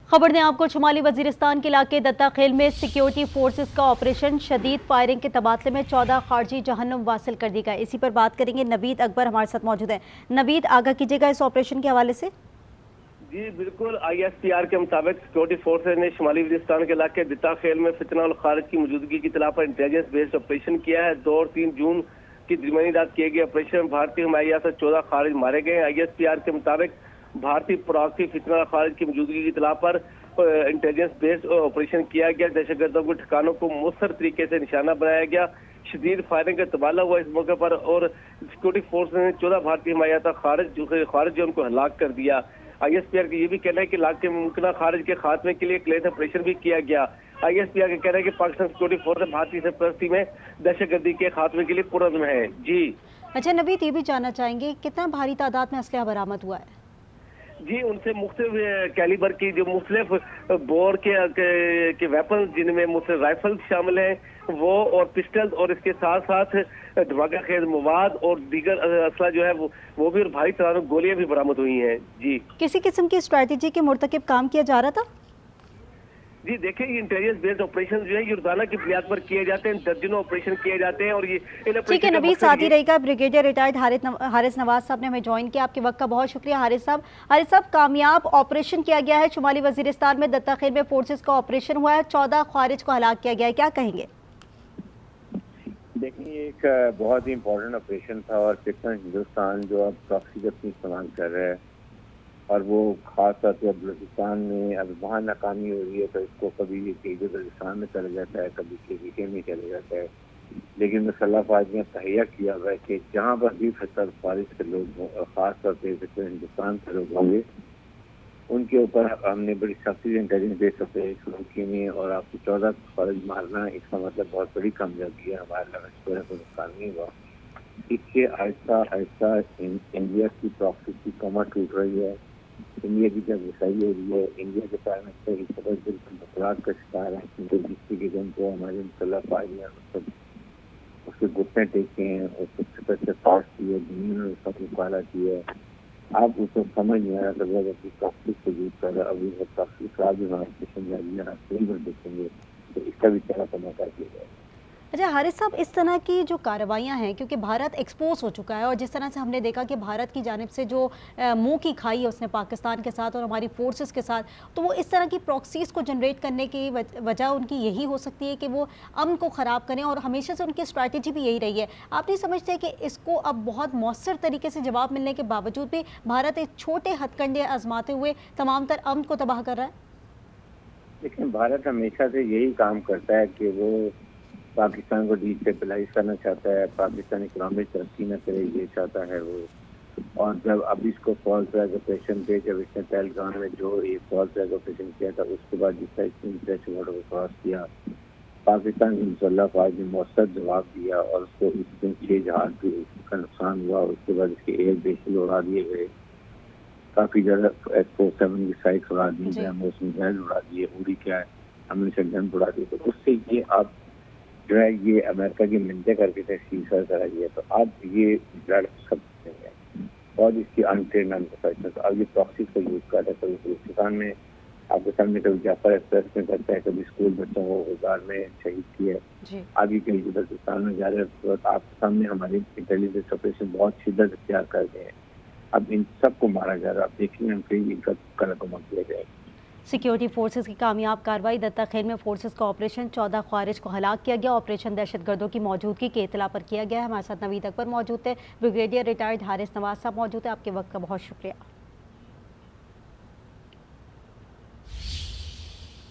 खबर ने आपको शुमाली वजीरिस्तान के इलाके दत्ता खेल में सिक्योरिटी फोर्सेस का ऑपरेशन शदीद फायरिंग के तबादले में 14 खारजी जहन्नुम वासिल कर दी गया। इसी पर बात करेंगे। नवीद अकबर हमारे साथ मौजूद है। नवीद, आगाह कीजिएगा इस ऑपरेशन के हवाले से। जी बिल्कुल, ISPR के मुताबिक सिक्योरिटी फोर्सेज ने शुमाली वजीरिस्तान के इलाके दत्ता खेल में फितना और खारिज की मौजूदगी की इत्तला पर इंटेलिजेंस बेस्ड ऑपरेशन किया है। 2 और 3 जून की दरमियानी रात किए गए ऑपरेशन में भारतीय हमाया से 14 खारिज मारे गए। ISPR के मुताबिक भारतीय प्रॉक्सी फितना खारिज की मौजूदगी की इत्तला पर इंटेलिजेंस बेस्ड ऑपरेशन किया गया। दहशतगर्दों के ठिकानों को मुस्तर तरीके से निशाना बनाया गया। शदीद फायरिंग का तबादला हुआ इस मौके पर और सिक्योरिटी फोर्स ने 14 भारतीय हमायाता खारिज जो उनको हलाक कर दिया। ISPR का ये भी कहना है कि इलाके में मुमकिन खारिज के खात्मे के लिए क्लेथ ऑपरेशन भी किया गया। ISPR का कहना है कि पाकिस्तान सिक्योरिटी फोर्स भारतीय सरपरस्ती में दहशतगर्दी के खात्मे के लिए पुरअज़्म है। जी अच्छा नवीद, ये भी जानना चाहेंगे कितना भारी तादाद में असलहा बरामद हुआ है? जी, उनसे मुख्तलिफ कैलिबर की जो मुख्तलिफ बोर के वेपन जिनमें मुख्तलिफ राइफल शामिल हैं वो और पिस्टल और इसके साथ साथ धमाका खेज मवाद और दीगर असला जो है वो भी और भारी तादाद में गोलियां भी बरामद हुई हैं। जी, किसी किस्म की स्ट्रैटेजी के मुर्तकिब काम किया जा रहा था? जी देखिए, ये इंटेलिजेंस बेस्ड ऑपरेशन जो है ये रोजाना की बुनियाद पर किए जाते हैं। दर्जनों ऑपरेशन किए जाते हैं और ये ठीक है नवीद, साथ ही रहेगा। ब्रिगेडियर रिटायर्ड हारिस नवाज साहब ने हमें ज्वाइन किया। आपके वक्त का बहुत शुक्रिया हारिस साहब। कामयाब ऑपरेशन किया गया है शुमाली वजीरिस्तान में। दत्ता खेल में फोर्सेस का ऑपरेशन हुआ है, 14 खारिज को हलाक किया गया है, क्या कहेंगे? देखिए, एक बहुत ही इम्पोर्टेंट ऑपरेशन था और कितना हिंदुस्तान जो अब प्रॉक्सी अपनी इस्तेमाल कर रहा है और वो खास तौर पर बलूचिस्तान में अब वहाँ नाकामी हो रही है तो इसको कभी बलूचिस्तान में चला जाता है, कभी KVK में चला जाता है। लेकिन मुसल्लह अफवाज ने तहैया किया हुआ है कि जहाँ पर भी फैसल फारिज के लोग खास तौर पर हिंदुस्तान के लोग होंगे उनके ऊपर हमने बड़ी सख्ती से इंटेलिजेंस बेस्ड ऑपरेशन शुरू किए हैं और आपको 14 फारिज मारना इसका मतलब बहुत बड़ी कामयाबी है। हमारे लश्कर को नुकसान नहीं हुआ। इससे आहिस्ता आहिस्ता इंडिया की प्रॉक्सी की कमर टूट रही है। इंडिया की जब रसाई हो रही है, इंडिया के प्राइम मिनिस्टर बिल्कुल बकरार का शिकार है क्योंकि जिसकी के जन को हमारे मुसल्लह फायरियाँ मतलब उसके घुटने टेके हैं और सबसे पहले फास्ट की है, जमीन ने उसका मुकाबला किया है। आप उसको समझ नहीं आ रहा था कि प्रॉक्सी को यूज कर रहा है। अभी वो प्रॉक्सी खराब भी हमारे स्टेशन जारी है, आप कई बार देखेंगे तो इसका भी चला करना किया जाएगा। अच्छा हारिस साहब, इस तरह की जो कार्रवाइयाँ हैं क्योंकि भारत एक्सपोज हो चुका है और जिस तरह से हमने देखा कि भारत की जानिब से जो मुंह की खाई है उसने पाकिस्तान के साथ और हमारी फोर्सेस के साथ, तो वो इस तरह की प्रॉक्सीज़ को जनरेट करने की वजह उनकी यही हो सकती है कि वो अमन को ख़राब करें और हमेशा से उनकी स्ट्रैटेजी भी यही रही है। आप नहीं समझते कि इसको अब बहुत मौसर तरीके से जवाब मिलने के बावजूद भी भारत एक छोटे हथकंडे आजमाते हुए तमाम तर अमन को तबाह कर रहा है? लेकिन भारत हमेशा से यही काम करता है कि वो पाकिस्तान को डिस्टेबलाइज करना चाहता है, पाकिस्तान इकोनॉमिक तरक्की न करे ये चाहता है वो। और जब अब इसको फॉल्स फ्लैग ऑपरेशन पे जब इसने पहलगाम में जो ये फॉल्स फ्लैग ऑपरेशन किया था उसके बाद जिसका इसने बॉर्डर को क्रॉस किया, पाकिस्तान की मुसल्लह अफवाज ने मौसर जवाब दिया और उसको इसमें 6 जहाज भी का नुकसान हुआ। उसके बाद इसके एयर बेसिस उड़ा दिए गए, काफ़ी ज़्यादा F47 की साइट उड़ा दी गई, मौसम जहर उड़ा दिए, उड़ी क्या है हमने से गन उड़ा दी। तो उससे ये आप जो है ये अमेरिका की मिन्नतें करके थे सीजर करा दिया तो अब ये लड़ सकते हैं और इसकी अनट्रेन अनप्रोफेशनल तो अब ये प्रॉक्सी को यूज़ कर रहे हैं। कभी बलूचिस्तान में आपके सामने कभी जाफर एक्सप्रेस में करता है, कभी स्कूल बच्चों को गुजार में शहीद किया है, आगे कहीं बलूचिस्तान में जा रहे हैं। तो आपके सामने हमारी इंटेलिजेंस ऑपरेशन बहुत शिद्दत इख्तियार कर गए हैं। अब इन सबको मारा जा रहा है। आप देखेंगे हम कहीं इनका कलम किया जाएगा। सिक्योरिटी फोर्सेस की कामयाब कार्रवाई। दत्ता खेल में फोर्सेस का ऑपरेशन, 14 खारिज को हलाक किया गया। ऑपरेशन दहशतगर्दों की मौजूदगी के इत्तला पर किया गया है। हमारे साथ नवीद अकबर मौजूद है, ब्रिगेडियर रिटायर्ड हारिस नवाज साहब मौजूद है। आपके वक्त का बहुत शुक्रिया।